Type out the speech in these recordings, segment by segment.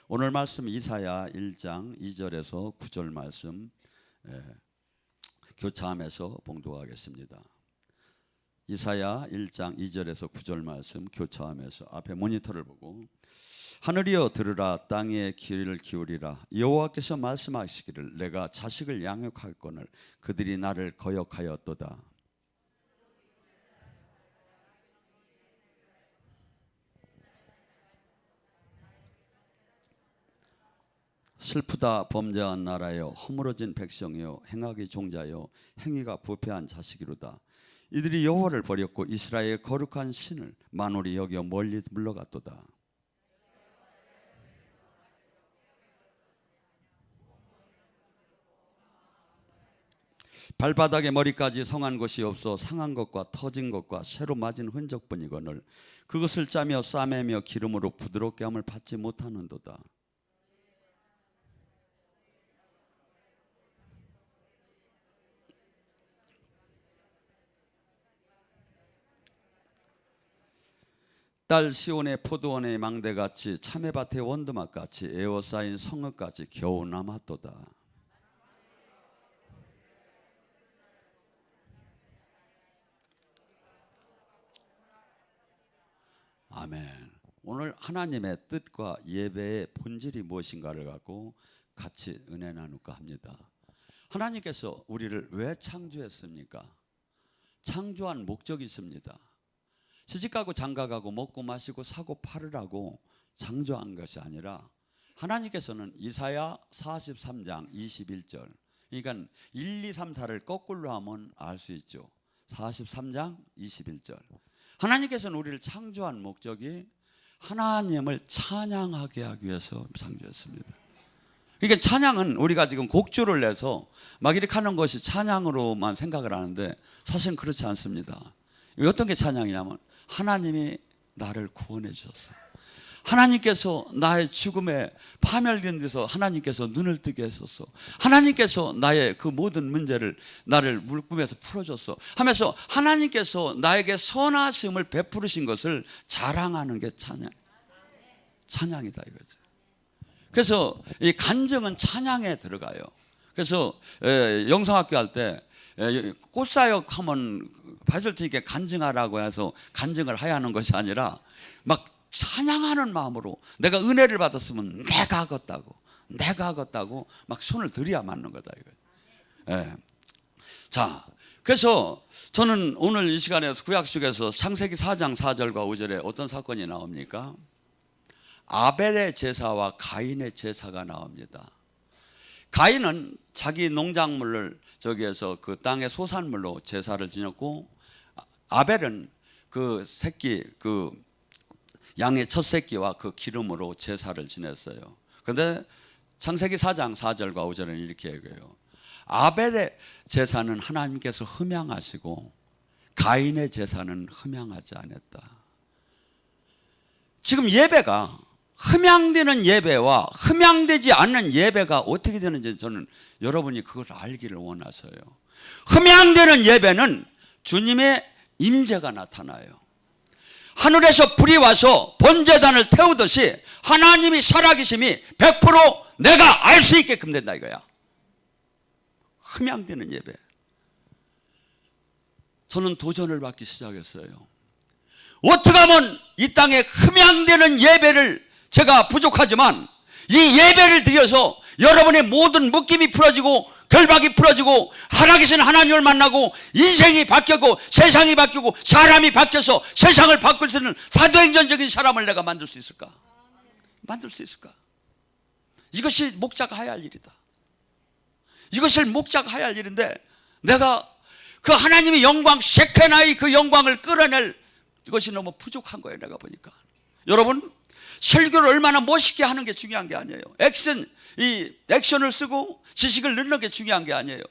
오늘 말씀 이사야 1장 2절에서 9절 말씀 교차하면서 봉독하겠습니다. 이사야 1장 2절에서 9절 말씀 교차하면서 앞에 모니터를 보고 하늘이여 들으라 땅에 귀를 기울이라 여호와께서 말씀하시기를 내가 자식을 양육하거늘 그들이 나를 거역하였도다. 슬프다 범죄한 나라여 허물어진 백성이여 행악의 종자여 행위가 부패한 자식이로다. 이들이 여호와를 버렸고 이스라엘의 거룩한 신을 만홀히 여겨 멀리 물러갔도다. 발바닥에 머리까지 성한 것이 없어 상한 것과 터진 것과 새로 맞은 흔적뿐이거늘 그것을 짜며 싸매며 기름으로 부드럽게 함을 받지 못하는도다. 딸 시온의 포도원의 망대같이 참외밭의 원두막같이 에워싸인 성읍같이 겨우 남았도다. 아멘. 오늘 하나님의 뜻과 예배의 본질이 무엇인가를 갖고 같이 은혜 나눌까 합니다. 하나님께서 우리를 왜 창조했습니까? 창조한 목적이 있습니다. 시집가고 장가가고 먹고 마시고 사고 팔으라고 창조한 것이 아니라 하나님께서는 이사야 43장 21절 그러니까 1, 2, 3, 4를 거꾸로 하면 알 수 있죠. 43장 21절 하나님께서는 우리를 창조한 목적이 하나님을 찬양하게 하기 위해서 창조했습니다. 그러니까 찬양은 우리가 지금 곡주를 내서 막 이렇게 하는 것이 찬양으로만 생각을 하는데 사실은 그렇지 않습니다. 어떤 게 찬양이냐면 하나님이 나를 구원해 주셨어요. 하나님께서 나의 죽음에 파멸된 데서 하나님께서 눈을 뜨게 했었어. 하나님께서 나의 그 모든 문제를 나를 물꿈에서 풀어줬어 하면서 하나님께서 나에게 선하심을 베푸르신 것을 자랑하는 게 찬양이다 이거죠. 그래서 이 간증은 찬양에 들어가요. 그래서 영성학교 할 때 꽃사역 하면 봐줄 테니까 간증하라고 해서 간증을 해야 하는 것이 아니라 막 찬양하는 마음으로 내가 은혜를 받았으면 내가 하겠다고 막 손을 들여야 맞는 거다 이거예요. 자, 그래서 저는 오늘 이 시간에 구약 속에서 창세기 4장 4절과 5절에 어떤 사건이 나옵니까? 아벨의 제사와 가인의 제사가 나옵니다. 가인은 자기 농작물을 저기에서 그 땅의 소산물로 제사를 지냈고 아벨은 그 새끼 그 양의 첫 새끼와 그 기름으로 제사를 지냈어요. 그런데 창세기 4장 4절과 5절은 이렇게 얘기해요. 아벨의 제사는 하나님께서 흠양하시고 가인의 제사는 흠양하지 않았다. 지금 예배가 흠양되는 예배와 흠양되지 않는 예배가 어떻게 되는지 저는 여러분이 그걸 알기를 원해서요. 흠양되는 예배는 주님의 임재가 나타나요. 하늘에서 불이 와서 번제단을 태우듯이 하나님이 살아계심이 100% 내가 알 수 있게끔 된다 이거야. 흠양되는 예배. 저는 도전을 받기 시작했어요. 어떻게 하면 이 땅에 흠양되는 예배를 제가 부족하지만 이 예배를 드려서 여러분의 모든 묶임이 풀어지고 결박이 풀어지고 살아계신 하나님을 만나고 인생이 바뀌고 세상이 바뀌고 사람이 바뀌어서 세상을 바꿀 수 있는 사도행전적인 사람을 내가 만들 수 있을까? 만들 수 있을까? 이것이 목자가 해야 할 일이다. 이것을 목자가 해야 할 일인데 내가 그 하나님의 영광 셰케나의 그 영광을 끌어낼 이것이 너무 부족한 거예요. 내가 보니까 여러분 설교를 얼마나 멋있게 하는 게 중요한 게 아니에요. 액션을 쓰고 지식을 넣는 게 중요한 게 아니에요.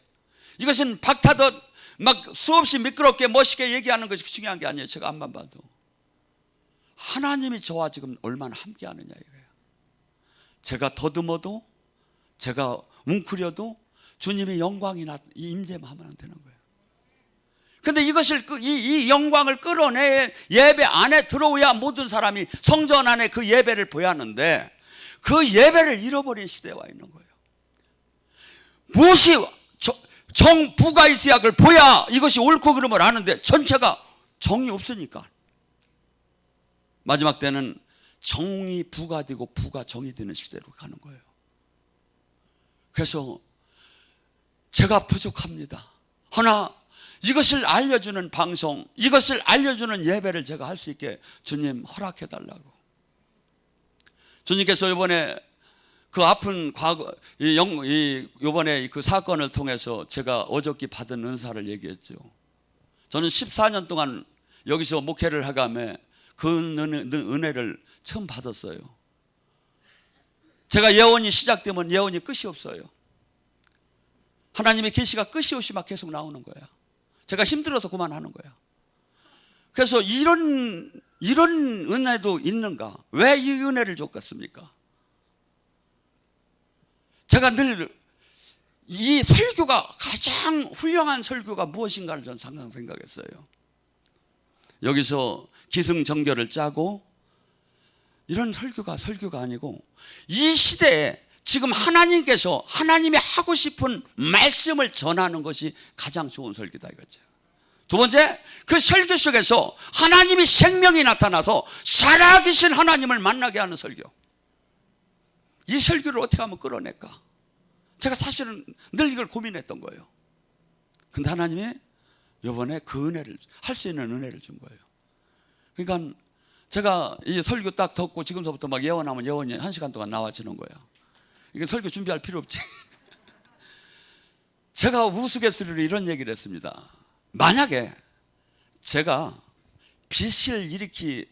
이것은 박타듯 막 수없이 미끄럽게 멋있게 얘기하는 것이 중요한 게 아니에요. 제가 앞만 봐도 하나님이 저와 지금 얼마나 함께 하느냐 이거예요. 제가 더듬어도 제가 뭉클여도 주님의 영광이 임재만 하면 되는 거예요. 근데 이것을 이 영광을 끌어내 예배 안에 들어오야 모든 사람이 성전 안에 그 예배를 보야 하는데 그 예배를 잃어버린 시대에 와 있는 거예요. 무엇이 정부가 있어야 그걸 보야 이것이 옳고 그름을 아는데 전체가 정이 없으니까 마지막 때는 정이 부가 되고 부가 정이 되는 시대로 가는 거예요. 그래서 제가 부족합니다. 하나 이것을 알려주는 방송, 이것을 알려주는 예배를 제가 할 수 있게 주님 허락해 달라고. 주님께서 이번에 그 아픈 과거, 이번에 그 사건을 통해서 제가 어저께 받은 은사를 얘기했죠. 저는 14년 동안 여기서 목회를 하가며 그 은혜를 처음 받았어요. 제가 예언이 시작되면 예언이 끝이 없어요. 하나님의 계시가 끝이 없이 막 계속 나오는 거야. 제가 힘들어서 그만하는 거야. 그래서 이런 은혜도 있는가? 왜 이 은혜를 줬겠습니까? 제가 늘 이 설교가 가장 훌륭한 설교가 무엇인가를 저는 항상 생각했어요. 여기서 기승전결을 짜고 이런 설교가 아니고 이 시대에 지금 하나님께서 하나님이 하고 싶은 말씀을 전하는 것이 가장 좋은 설교다 이거죠. 두 번째, 그 설교 속에서 하나님이 생명이 나타나서 살아계신 하나님을 만나게 하는 설교. 이 설교를 어떻게 하면 끌어낼까? 제가 사실은 늘 이걸 고민했던 거예요. 근데 하나님이 이번에 그 은혜를 할 수 있는 은혜를 준 거예요. 그러니까 제가 이 설교 딱 듣고 지금서부터 막 예언하면 예언이 1시간 동안 나와지는 거야. 이게 설교 준비할 필요 없지. 제가 우스갯소리로 이런 얘기를 했습니다. 만약에 제가 빚을 일으키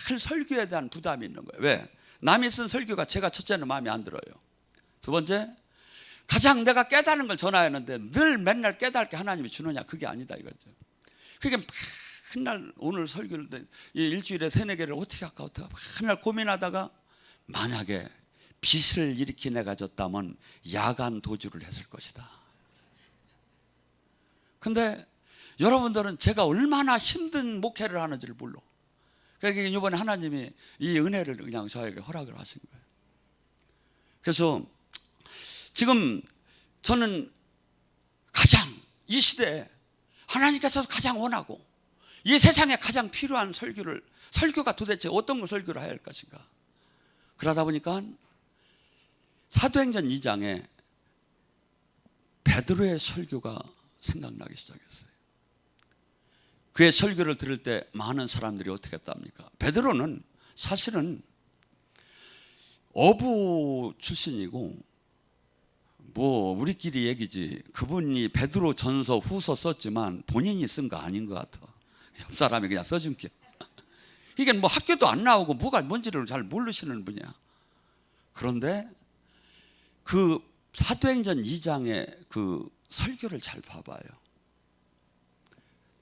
늘 설교에 대한 부담이 있는 거예요. 왜? 남이 쓴 설교가 제가 첫째는 마음에 안 들어요. 두 번째, 가장 내가 깨달은 걸 전해야 하는데 늘 맨날 깨달게 하나님이 주느냐, 그게 아니다 이거죠. 그게 맨날 오늘 설교를 일주일에 3-4개를 어떻게 할까 맨날 고민하다가 만약에 빚을 일으키 내가 졌다면 야간 도주를 했을 것이다. 근데 여러분들은 제가 얼마나 힘든 목회를 하는지를 몰라. 그러니까 이번에 하나님이 이 은혜를 그냥 저에게 허락을 하신 거예요. 그래서 지금 저는 가장 이 시대에 하나님께서 가장 원하고 이 세상에 가장 필요한 설교가 도대체 어떤 설교를 해야 할 것인가. 그러다 보니까 사도행전 2장에 베드로의 설교가 생각나기 시작했어요. 그의 설교를 들을 때 많은 사람들이 어떻게 했답니까? 베드로는 사실은 어부 출신이고 뭐 우리끼리 얘기지, 그분이 베드로 전서 후서 썼지만 본인이 쓴 거 아닌 것 같아. 옆 사람이 그냥 써준 게. 이게 뭐 학교도 안 나오고 뭐가 뭔지를 잘 모르시는 분이야. 그런데 그 사도행전 2장의 그 설교를 잘 봐봐요.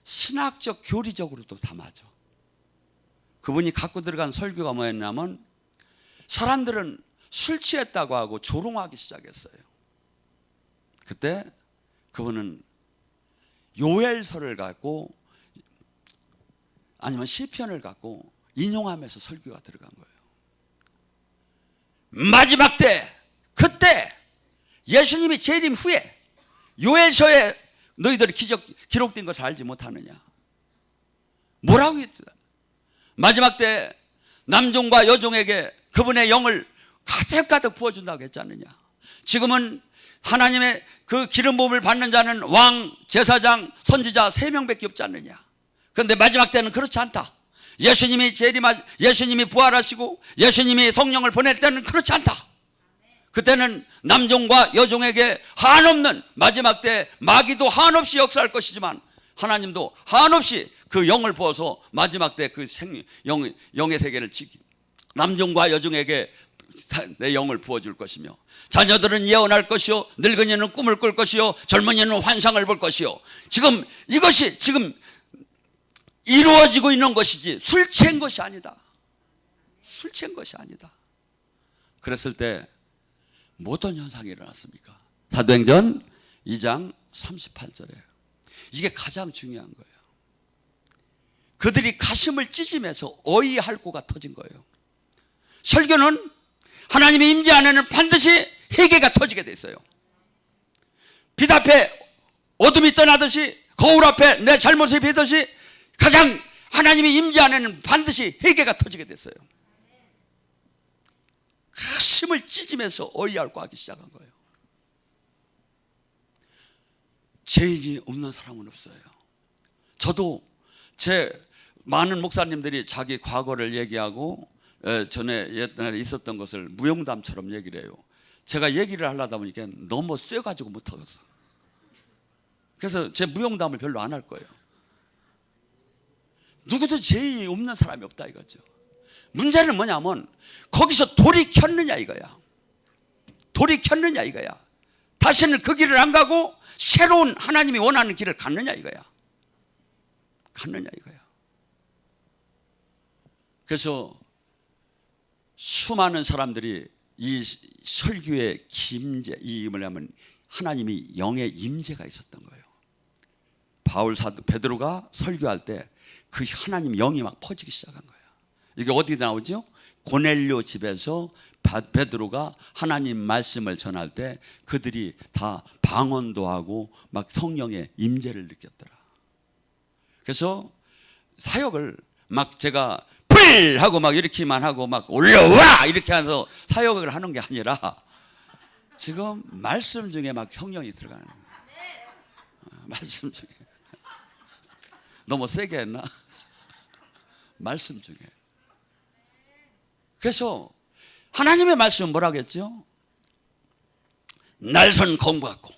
신학적 교리적으로도 다 맞아. 그분이 갖고 들어간 설교가 뭐였냐면 사람들은 술 취했다고 하고 조롱하기 시작했어요. 그때 그분은 요엘서를 갖고 아니면 시편을 갖고 인용하면서 설교가 들어간 거예요. 마지막 때, 그때 예수님이 재림 후에 요엘서에 너희들이 기록된 것을 알지 못하느냐. 뭐라고 했다? 마지막 때 남종과 여종에게 그분의 영을 가득가득 부어준다고 했지 않느냐. 지금은 하나님의 그 기름 부음을 받는 자는 왕, 제사장, 선지자 3명밖에 없지 않느냐. 그런데 마지막 때는 그렇지 않다. 예수님이 부활하시고 예수님이 성령을 보낼 때는 그렇지 않다. 그때는 남종과 여종에게 한없는 마지막 때 마귀도 한없이 역사할 것이지만 하나님도 한없이 그 영을 부어서 마지막 때 그 영의 세계를 남종과 여종에게 내 영을 부어줄 것이며 자녀들은 예언할 것이요 늙은이는 꿈을 꿀 것이요 젊은이는 환상을 볼 것이요. 지금 이것이 지금 이루어지고 있는 것이지 술 취한 것이 아니다. 술 취한 것이 아니다. 그랬을 때 어떤 현상이 일어났습니까? 사도행전 2장 38절에 이게 가장 중요한 거예요. 그들이 가슴을 찢으면서 어이할고가 터진 거예요. 설교는 하나님의 임재 안에는 반드시 회개가 터지게 돼 있어요. 빛 앞에 어둠이 떠나듯이 거울 앞에 내 잘못을 비듯이 가장 하나님의 임재 안에는 반드시 회개가 터지게 됐어요. 가슴을 찢으면서 어이없고 하기 시작한 거예요. 죄인이 없는 사람은 없어요. 저도 제 많은 목사님들이 자기 과거를 얘기하고 전에 옛날에 있었던 것을 무용담처럼 얘기를 해요. 제가 얘기를 하려다 보니까 너무 쎄가지고 못하겠어. 그래서 제 무용담을 별로 안 할 거예요. 누구도 죄인이 없는 사람이 없다 이거죠. 문제는 뭐냐면 거기서 돌이 켰느냐 이거야. 돌이 켰느냐 이거야. 다시는 그 길을 안 가고 새로운 하나님이 원하는 길을 갔느냐 이거야. 갔느냐 이거야. 그래서 수많은 사람들이 이 설교의 김제, 이 뭐냐면 하나님이 영의 임재가 있었던 거예요. 바울 사도 베드로가 설교할 때 그 하나님 영이 막 퍼지기 시작한 거예요. 이게 어디 나오죠? 고넬료 집에서 베드로가 하나님 말씀을 전할 때 그들이 다 방언도 하고 막 성령의 임재를 느꼈더라. 그래서 사역을 막 제가 불 하고 막 이렇게만 하고 막 올라와 이렇게 해서 사역을 하는 게 아니라 지금 말씀 중에 막 성령이 들어가는 거예요. 말씀 중에 너무 세게 했나? 말씀 중에. 그래서 하나님의 말씀은 뭐라고 했죠? 날선 검 같고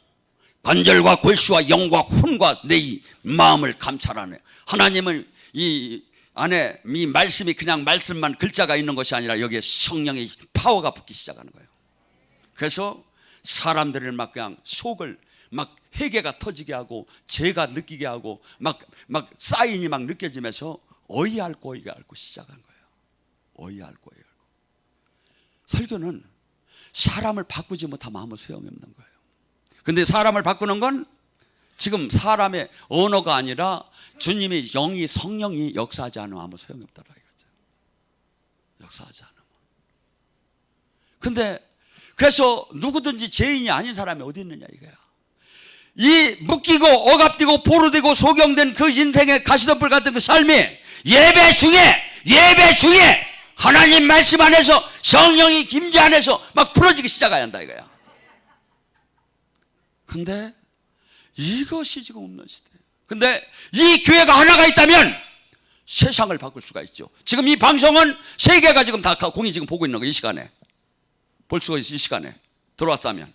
관절과 골수와 영과 혼과 내 마음을 감찰하네. 하나님은 이 안에 이 말씀이 그냥 말씀만 글자가 있는 것이 아니라 여기에 성령의 파워가 붙기 시작하는 거예요. 그래서 사람들을 막 그냥 속을 막 회개가 터지게 하고 죄가 느끼게 하고 막 사인이 막 느껴지면서 어이없고 시작한 거예요. 어이없고. 설교는 사람을 바꾸지 못하면 아무 소용이 없는 거예요. 근데 사람을 바꾸는 건 지금 사람의 언어가 아니라 주님의 영이 성령이 역사하지 않으면 아무 소용이 없다라 이거죠. 역사하지 않으면. 근데 그래서 누구든지 죄인이 아닌 사람이 어디 있느냐 이거야. 이 묶이고 억압되고 포로되고 소경된 그 인생의 가시덤불 같은 그 삶이 예배 중에 하나님 말씀 안에서 성령이 김재 안에서 막 풀어지기 시작해야 한다 이거야. 근데 이것이 지금 없는 시대예요. 근데 이 교회가 하나가 있다면 세상을 바꿀 수가 있죠. 지금 이 방송은 세계가 지금 다 공이 지금 보고 있는 거 이 시간에 볼 수가 있어. 이 시간에 들어왔다면.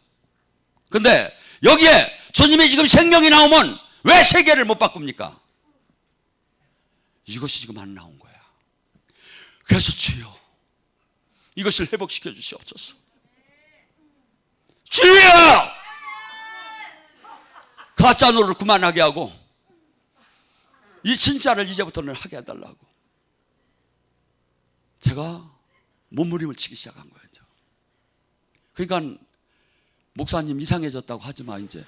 근데 여기에 주님의 지금 생명이 나오면 왜 세계를 못 바꿉니까? 이것이 지금 안 나온 거야. 그래서 주여 이것을 회복시켜 주시옵소서. 주여 가짜 노를 그만하게 하고 이 진짜를 이제부터는 하게 해달라고 제가 몸부림을 치기 시작한 거예요. 그러니까 목사님 이상해졌다고 하지 마. 이제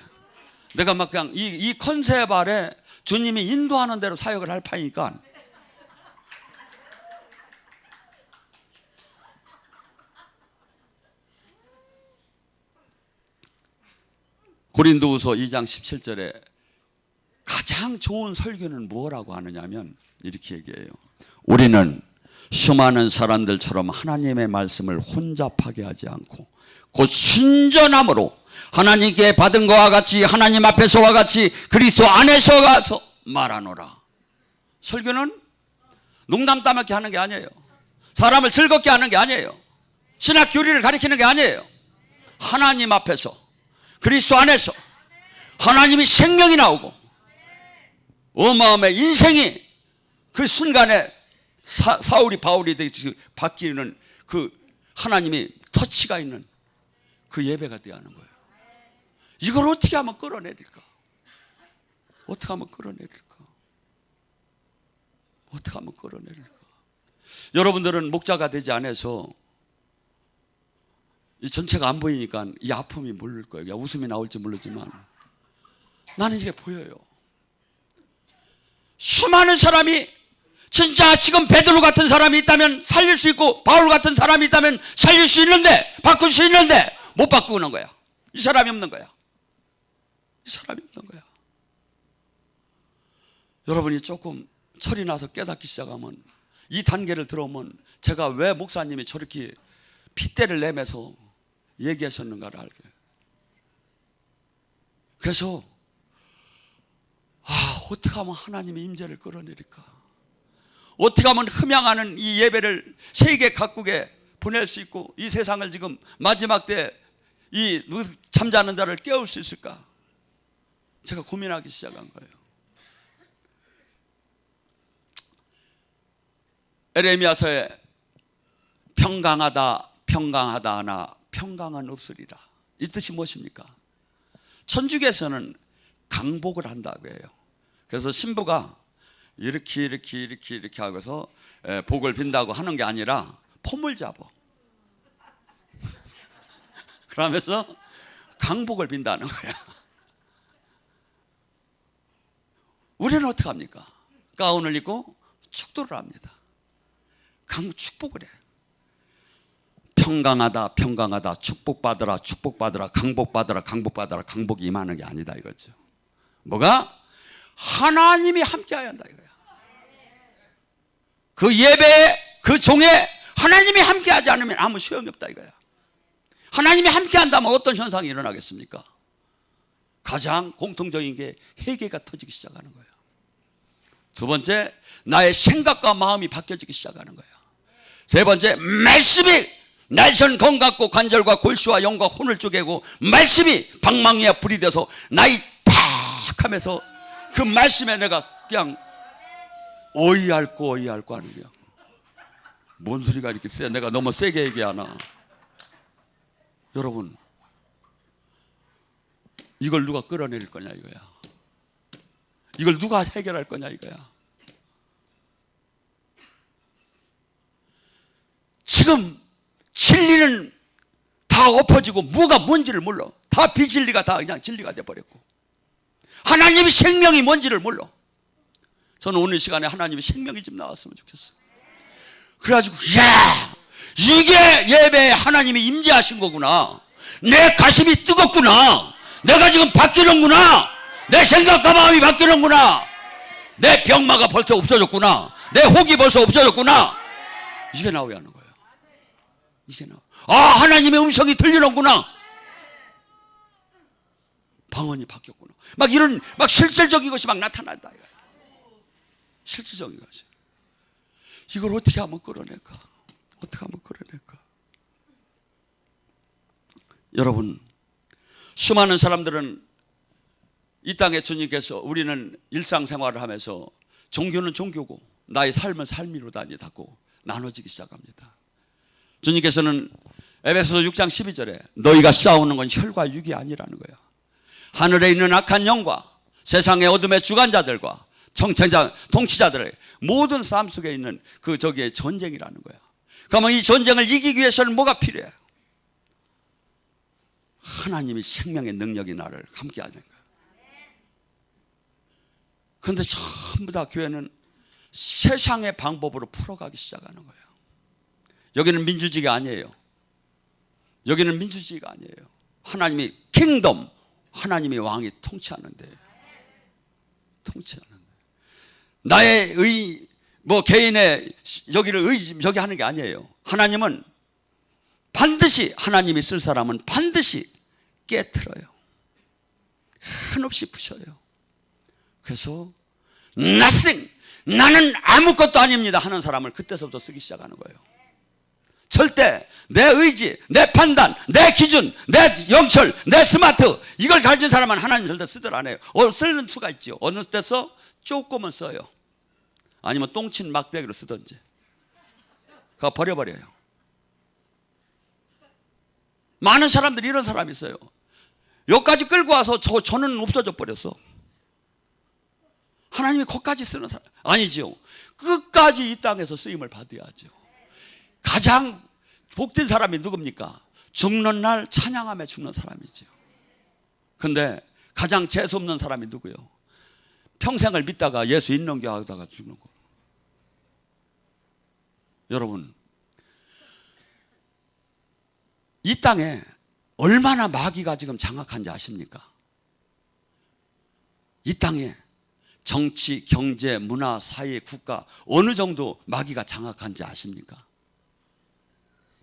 내가 막 그냥 이 컨셉 아래 주님이 인도하는 대로 사역을 할 파니까 고린도후서 2장 17절에 가장 좋은 설교는 뭐라고 하느냐면 이렇게 얘기해요. 우리는 수많은 사람들처럼 하나님의 말씀을 혼잡하게 하지 않고 곧 순전함으로 하나님께 받은 것과 같이 하나님 앞에서와 같이 그리스도 안에서 가서 말하노라. 설교는 농담 따먹게 하는 게 아니에요. 사람을 즐겁게 하는 게 아니에요. 신학 교리를 가리키는 게 아니에요. 하나님 앞에서 그리스도 안에서 하나님이 생명이 나오고 어마어마한 인생이 그 순간에 사울이 바울이 바뀌는 그 하나님이 터치가 있는 그 예배가 되어야 하는 거예요. 이걸 어떻게 하면 끌어내릴까? 어떻게 하면 끌어내릴까? 어떻게 하면 끌어내릴까? 여러분들은 목자가 되지 않아서 이 전체가 안 보이니까 이 아픔이 모를 거예요. 웃음이 나올지 모르지만 나는 이게 보여요. 수많은 사람이 진짜 지금 베드로 같은 사람이 있다면 살릴 수 있고 바울 같은 사람이 있다면 살릴 수 있는데, 바꿀 수 있는데 못 바꾸는 거야. 이 사람이 없는 거야. 이 사람이 없는 거야. 여러분이 조금 철이 나서 깨닫기 시작하면, 이 단계를 들어오면 제가 왜 목사님이 저렇게 핏대를 내면서 얘기하셨는가를 알게. 그래서 어떻게 하면 하나님의 임재를 끌어내릴까? 어떻게 하면 흠양하는 이 예배를 세계 각국에 보낼 수 있고 이 세상을 지금 마지막 때 이 잠자는 자를 깨울 수 있을까? 제가 고민하기 시작한 거예요. 에레미야서에 평강하다 평강하다 하나 평강은 없으리라. 이 뜻이 무엇입니까? 천주교에서는 강복을 한다고 해요. 그래서 신부가 이렇게 하고서 복을 빈다고 하는 게 아니라 폼을 잡아. 그러면서 강복을 빈다는 거야. 우리는 어떻게 합니까? 가운을 입고 축도를 합니다. 축복을 해. 평강하다 평강하다 축복받으라 축복받으라 강복받으라 강복받으라. 강복이 임하는 게 아니다 이거죠. 뭐가? 하나님이 함께해야 한다 이거야. 그 예배에 그 종에 하나님이 함께하지 않으면 아무 소용이 없다 이거야. 하나님이 함께한다면 어떤 현상이 일어나겠습니까? 가장 공통적인 게 회개가 터지기 시작하는 거예요. 두 번째, 나의 생각과 마음이 바뀌어지기 시작하는 거예요. 세 번째, 말씀이 날선 검 같고 관절과 골수와 영과 혼을 쪼개고 말씀이 방망이와 불이 돼서 나이 팍 하면서 그 말씀에 내가 그냥 어이할고 하는 거야. 뭔 소리가 이렇게 세? 내가 너무 세게 얘기하나? 여러분, 이걸 누가 끌어내릴 거냐 이거야. 이걸 누가 해결할 거냐 이거야. 지금 진리는 다 엎어지고 뭐가 뭔지를 몰라. 다 비진리가 다 그냥 진리가 돼버렸고 하나님의 생명이 뭔지를 몰라. 저는 오늘 시간에 하나님의 생명이 좀 나왔으면 좋겠어. 그래가지고 이게 예배에 하나님이 임재하신 거구나. 내 가슴이 뜨겁구나. 내가 지금 바뀌는구나. 내 생각과 마음이 바뀌는구나. 내 병마가 벌써 없어졌구나. 내 혹이 벌써 없어졌구나. 이게 나와야 하는 거예요. 이게 나와. 하나님의 음성이 들리는구나. 방언이 바뀌었구나. 막 이런 막 실질적인 것이 막 나타난다. 실질적인 것이. 이걸 어떻게 하면 끌어낼까? 어떻게 하면 끌어낼까? 여러분, 수많은 사람들은 이 땅에 주님께서 우리는 일상생활을 하면서 종교는 종교고 나의 삶은 삶이로다니 닫고 나눠지기 시작합니다. 주님께서는 에베소서 6장 12절에 너희가 싸우는 건 혈과 육이 아니라는 거예요. 하늘에 있는 악한 영과 세상의 어둠의 주관자들과 통치자들의 모든 삶 속에 있는 저기에 전쟁이라는 거야. 그러면 이 전쟁을 이기기 위해서는 뭐가 필요해? 하나님이 생명의 능력이 나를 함께 하는 거야. 그런데 전부 다 교회는 세상의 방법으로 풀어가기 시작하는 거예요. 여기는 민주주의가 아니에요. 여기는 민주주의가 아니에요. 하나님이 킹덤, 하나님이 왕이 통치하는데 나의 개인의 여기를 저기 하는 게 아니에요. 하나님은 반드시 하나님이 쓸 사람은 반드시 깨트려요. 한없이 부셔요. 그래서 nothing, 나는 아무것도 아닙니다 하는 사람을 그때서부터 쓰기 시작하는 거예요. 절대 내 의지, 내 판단, 내 기준, 내 영철, 내 스마트 이걸 가진 사람은 하나님 절대 쓰들 안 해요. 쓰는 수가 있죠. 어느 때 써? 조금은 써요. 아니면 똥친 막대기로 쓰든지 그거 버려버려요. 많은 사람들이 이런 사람이 있어요. 여기까지 끌고 와서 저는 없어져 버렸어. 하나님이 거기까지 쓰는 사람 아니지요. 끝까지 이 땅에서 쓰임을 받아야죠. 가장 복된 사람이 누굽니까? 죽는 날 찬양하며 죽는 사람이지요. 근데 가장 재수 없는 사람이 누구요? 평생을 믿다가 예수 있는 교 하다가 죽는 거. 여러분, 이 땅에 얼마나 마귀가 지금 장악한지 아십니까? 이 땅에 정치, 경제, 문화, 사회, 국가 어느 정도 마귀가 장악한지 아십니까?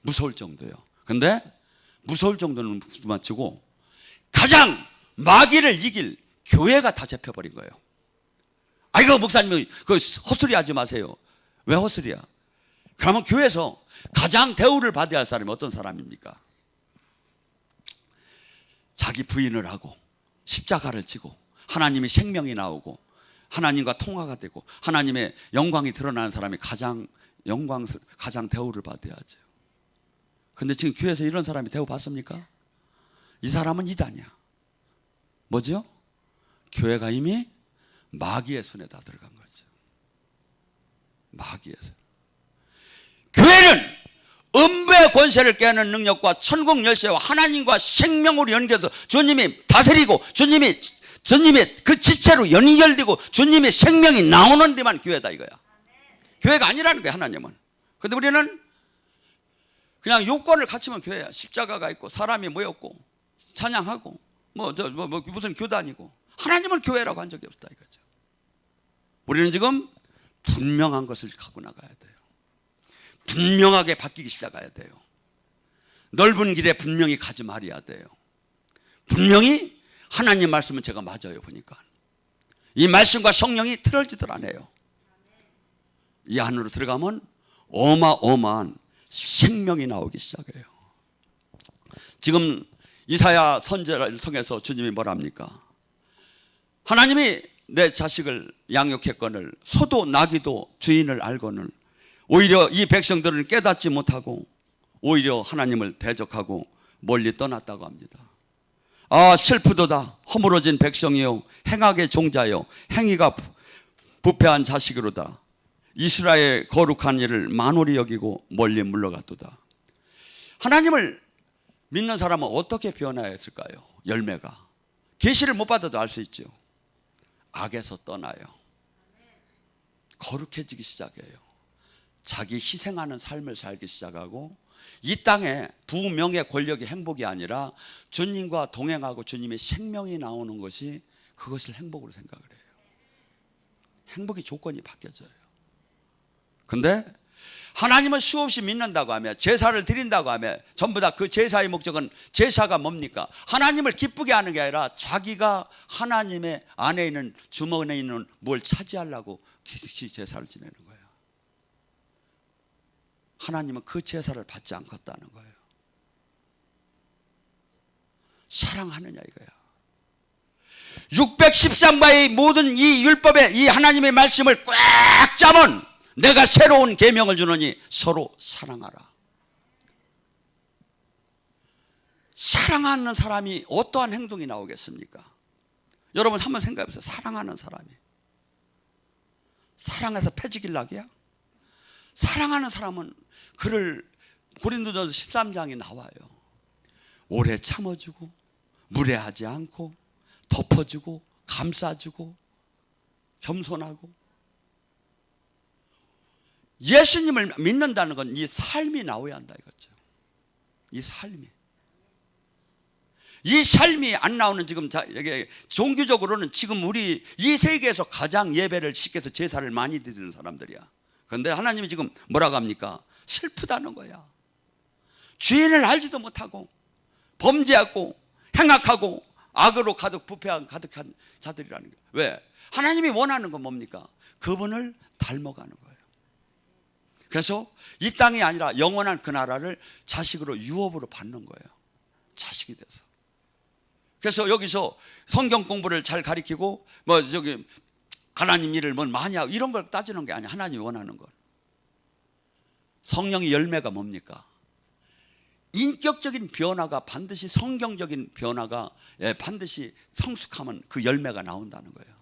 무서울 정도요. 근데 무서울 정도는 그만치고 가장 마귀를 이길 교회가 다 잡혀버린 거예요. 아이고 목사님 그 헛소리 하지 마세요. 왜 헛소리야? 그러면 교회에서 가장 대우를 받아야 할 사람이 어떤 사람입니까? 자기 부인을 하고 십자가를 지고 하나님의 생명이 나오고 하나님과 통화가 되고 하나님의 영광이 드러나는 사람이 가장 대우를 받아야죠. 근데 지금 교회에서 이런 사람이 대우 받습니까? 이 사람은 이단이야. 뭐죠? 교회가 이미 마귀의 손에 다 들어간 거죠. 마귀의 손. 교회는 음부의 권세를 깨는 능력과 천국 열쇠와 하나님과 생명으로 연결해서 주님이 다스리고 주님의 그 지체로 연결되고 주님의 생명이 나오는 데만 교회다 이거야. 교회가 아니라는 거야 하나님은. 근데 우리는 그냥 요건을 갖추면 교회야. 십자가가 있고 사람이 모였고 찬양하고 무슨 교단이고 하나님은 교회라고 한 적이 없다 이거죠. 우리는 지금 분명한 것을 갖고 나가야 돼요. 분명하게 바뀌기 시작해야 돼요. 넓은 길에 분명히 가지 말아야 돼요. 분명히 하나님 말씀은 제가 맞아요 보니까 이 말씀과 성령이 틀어지들 않아요. 이 안으로 들어가면 어마어마한 생명이 나오기 시작해요. 지금 이사야 선지자를 통해서 주님이 뭐라 합니까? 하나님이 내 자식을 양육했거늘 소도 나귀도 주인을 알거늘 오히려 이 백성들은 깨닫지 못하고 오히려 하나님을 대적하고 멀리 떠났다고 합니다. 아 슬프도다 허물어진 백성이요 행악의 종자요 행위가 부패한 자식으로다. 이스라엘 거룩한 일을 만홀히 여기고 멀리 물러갔도다. 하나님을 믿는 사람은 어떻게 변화했을까요? 열매가 계시를 못 받아도 알 수 있죠. 악에서 떠나요. 거룩해지기 시작해요. 자기 희생하는 삶을 살기 시작하고 이 땅에 부명의 권력이 행복이 아니라 주님과 동행하고 주님의 생명이 나오는 것이 그것을 행복으로 생각을 해요. 행복의 조건이 바뀌어져요. 근데 하나님을 수없이 믿는다고 하면 제사를 드린다고 하면 전부 다 그 제사의 목적은 제사가 뭡니까? 하나님을 기쁘게 하는 게 아니라 자기가 하나님의 안에 있는 주머니에 있는 뭘 차지하려고 기습시 제사를 지내는 거예요. 하나님은 그 제사를 받지 않겠다는 거예요. 사랑하느냐 이거야. 613가의 모든 이 율법의 이 하나님의 말씀을 꽉 잡은 내가 새로운 계명을 주노니 서로 사랑하라. 사랑하는 사람이 어떠한 행동이 나오겠습니까? 여러분 한번 생각해 보세요. 사랑하는 사람이 사랑해서 패지길락이야? 사랑하는 사람은 그를 고린도전서 13장에 나와요. 오래 참아주고 무례하지 않고 덮어주고 감싸주고 겸손하고. 예수님을 믿는다는 건 이 삶이 나와야 한다 이거죠. 이 삶이 안 나오는 지금 여기 종교적으로는 지금 우리 이 세계에서 가장 예배를 시켜서 제사를 많이 드리는 사람들이야. 그런데 하나님이 지금 뭐라고 합니까? 슬프다는 거야. 주인을 알지도 못하고 범죄하고 행악하고 악으로 가득한 자들이라는 거예요. 왜? 하나님이 원하는 건 뭡니까? 그분을 닮아가는 거예요. 그래서 이 땅이 아니라 영원한 그 나라를 자식으로 유업으로 받는 거예요. 자식이 돼서. 그래서 여기서 성경 공부를 잘 가르치고 하나님 일을 많이 하고 이런 걸 따지는 게 아니야. 하나님이 원하는 건. 성령의 열매가 뭡니까? 인격적인 변화가 반드시 성경적인 변화가 반드시 성숙하면 그 열매가 나온다는 거예요.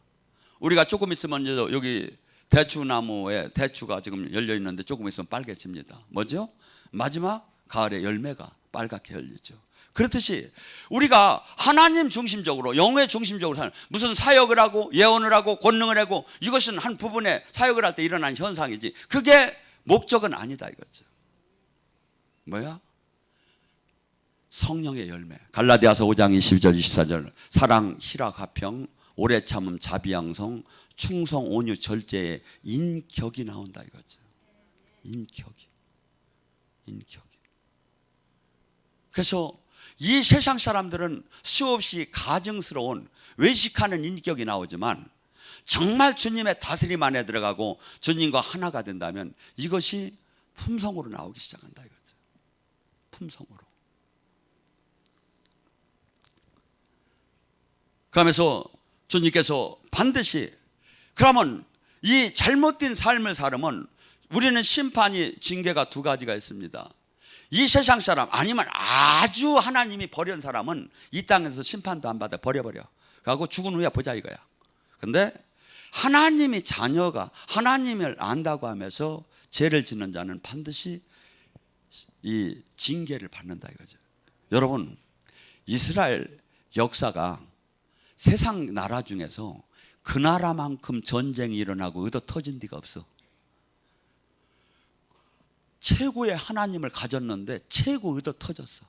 우리가 조금 있으면 여기 대추나무에 대추가 지금 열려 있는데 조금 있으면 빨개집니다. 뭐죠? 마지막 가을에 열매가 빨갛게 열리죠. 그렇듯이 우리가 하나님 중심적으로 영의 중심적으로 사는 무슨 사역을 하고 예언을 하고 권능을 하고 이것은 한 부분에 사역을 할 때 일어난 현상이지 그게 목적은 아니다 이거죠. 뭐야? 성령의 열매. 갈라디아서 5장 22절 24절. 사랑, 희락, 화평, 오래 참음, 자비양성, 충성, 온유, 절제의 인격이 나온다 이거죠. 인격이. 그래서 이 세상 사람들은 수없이 가증스러운 외식하는 인격이 나오지만 정말 주님의 다스림 안에 들어가고 주님과 하나가 된다면 이것이 품성으로 나오기 시작한다 이거죠. 품성으로. 그러면서 주님께서 반드시, 그러면 이 잘못된 삶을 살면 우리는 심판이, 징계가 두 가지가 있습니다. 이 세상 사람 아니면 아주 하나님이 버린 사람은 이 땅에서 심판도 안 받아 버려버려. 그리고 죽은 후에 보자 이거야. 근데 하나님이 자녀가 하나님을 안다고 하면서 죄를 짓는 자는 반드시 이 징계를 받는다 이거죠. 여러분, 이스라엘 역사가 세상 나라 중에서 그 나라만큼 전쟁이 일어나고 의도 터진 데가 없어. 최고의 하나님을 가졌는데 최고 의도 터졌어.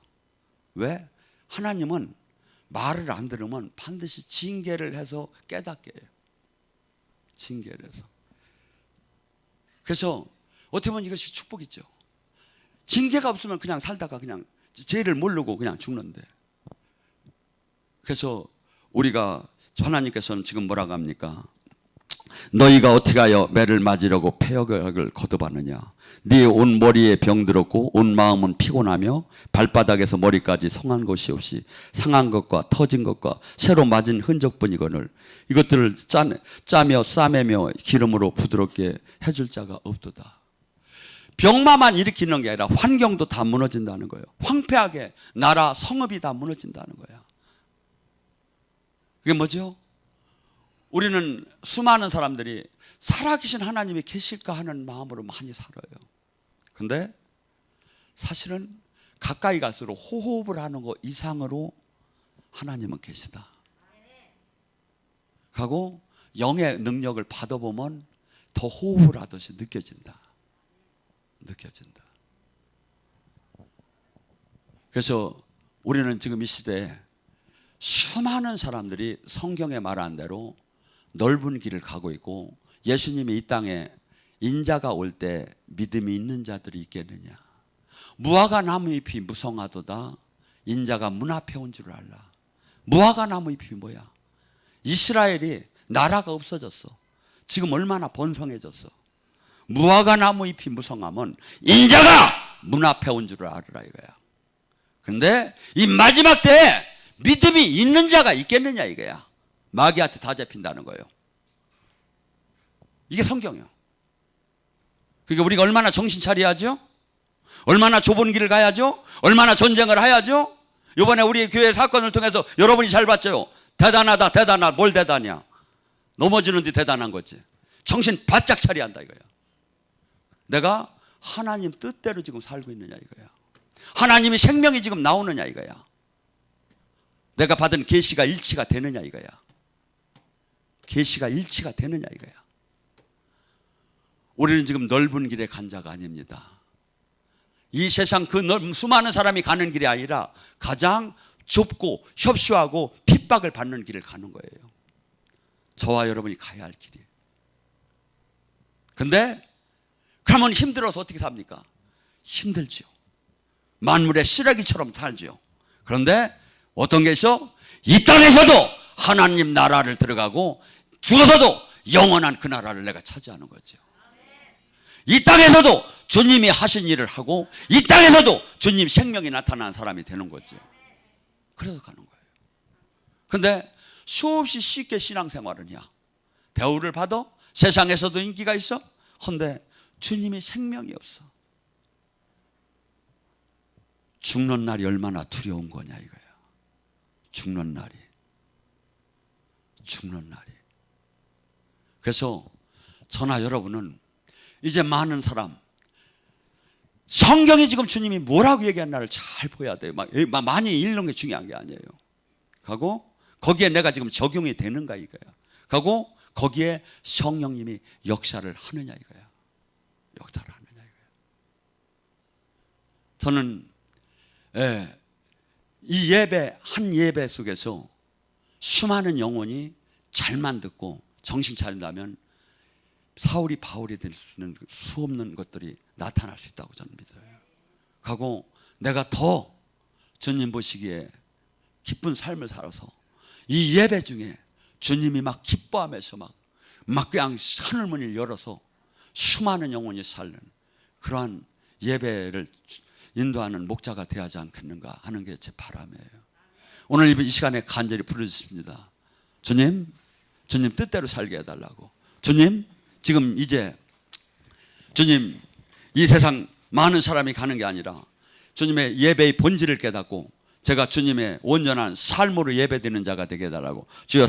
왜? 하나님은 말을 안 들으면 반드시 징계를 해서 깨닫게 해요. 징계를 해서. 그래서 어떻게 보면 이것이 축복이죠. 징계가 없으면 그냥 살다가 그냥 죄를 모르고 그냥 죽는데. 그래서 우리가 하나님께서는 지금 뭐라고 합니까? 너희가 어떻게 하여 매를 맞으려고 폐역을 거듭하느냐? 네 온 머리에 병들었고 온 마음은 피곤하며 발바닥에서 머리까지 성한 것이 없이 상한 것과 터진 것과 새로 맞은 흔적뿐이거늘 이것들을 짜며 싸매며 기름으로 부드럽게 해줄 자가 없도다. 병마만 일으키는 게 아니라 환경도 다 무너진다는 거예요. 황폐하게 나라 성읍이 다 무너진다는 거야. 그게 뭐죠? 우리는 수많은 사람들이 살아계신 하나님이 계실까 하는 마음으로 많이 살아요. 근데 사실은 가까이 갈수록 호흡을 하는 것 이상으로 하나님은 계시다. 하고 영의 능력을 받아보면 더 호흡을 하듯이 느껴진다. 그래서 우리는 지금 이 시대에 수많은 사람들이 성경에 말한 대로 넓은 길을 가고 있고 예수님이 이 땅에 인자가 올 때 믿음이 있는 자들이 있겠느냐. 무화과 나무 잎이 무성하도다 인자가 문 앞에 온 줄 알라. 무화과 나무 잎이 뭐야? 이스라엘이 나라가 없어졌어. 지금 얼마나 번성해졌어. 무화과 나무 잎이 무성하면 인자가 문 앞에 온 줄 알으라 이거야. 그런데 이 마지막 때에 믿음이 있는 자가 있겠느냐 이거야. 마귀한테 다 잡힌다는 거예요. 이게 성경이에요. 그러니까 우리가 얼마나 정신 차려야죠? 얼마나 좁은 길을 가야죠? 얼마나 전쟁을 해야죠? 이번에 우리 교회 사건을 통해서 여러분이 잘 봤죠? 대단하다 대단하다. 뭘 대단이야? 넘어지는데 대단한 거지. 정신 바짝 차려야 한다 이거야. 내가 하나님 뜻대로 지금 살고 있느냐 이거야. 하나님이 생명이 지금 나오느냐 이거야. 내가 받은 계시가 일치가 되느냐 이거야. 계시가 일치가 되느냐 이거야. 우리는 지금 넓은 길에 간 자가 아닙니다. 이 세상 그 수많은 사람이 가는 길이 아니라 가장 좁고 협소하고 핍박을 받는 길을 가는 거예요. 저와 여러분이 가야 할 길이에요. 근데 그러면 힘들어서 어떻게 삽니까? 힘들지요. 만물의 쓰레기처럼 살지요. 그런데 어떤 게 있어? 이 땅에서도 하나님 나라를 들어가고 죽어서도 영원한 그 나라를 내가 차지하는 거죠. 이 땅에서도 주님이 하신 일을 하고 이 땅에서도 주님 생명이 나타나는 사람이 되는 거죠. 그래서 가는 거예요. 근데 수없이 쉽게 신앙생활을 해야 대우를 받아 세상에서도 인기가 있어. 근데 주님이 생명이 없어. 죽는 날이 얼마나 두려운 거냐 이거야. 죽는 날이. 그래서 저나 여러분은 이제 많은 사람 성경이 지금 주님이 뭐라고 얘기했나를 잘 보여야 돼요. 많이 읽는 게 중요한 게 아니에요. 하고 거기에 내가 지금 적용이 되는가 이거야. 하고 거기에 성령님이 역사를 하느냐 이거야. 역사를 하느냐 이거야. 저는 이 예배 한 예배 속에서 수많은 영혼이 잘만 듣고 정신 차린다면 사울이 바울이 될 수 있는 수없는 것들이 나타날 수 있다고 저는 믿어요. 하고 내가 더 주님 보시기에 기쁜 삶을 살아서 이 예배 중에 주님이 막 기뻐하면서 막 그냥 하늘문을 열어서 수많은 영혼이 살는 그러한 예배를 인도하는 목자가 되어야지 않겠는가 하는 게 제 바람이에요. 오늘 이 시간에 간절히 부르짖습니다. 주님 뜻대로 살게 해달라고. 주님 지금 이제 주님 이 세상 많은 사람이 가는 게 아니라 주님의 예배의 본질을 깨닫고 제가 주님의 온전한 삶으로 예배드리는 자가 되게 해달라고. 주여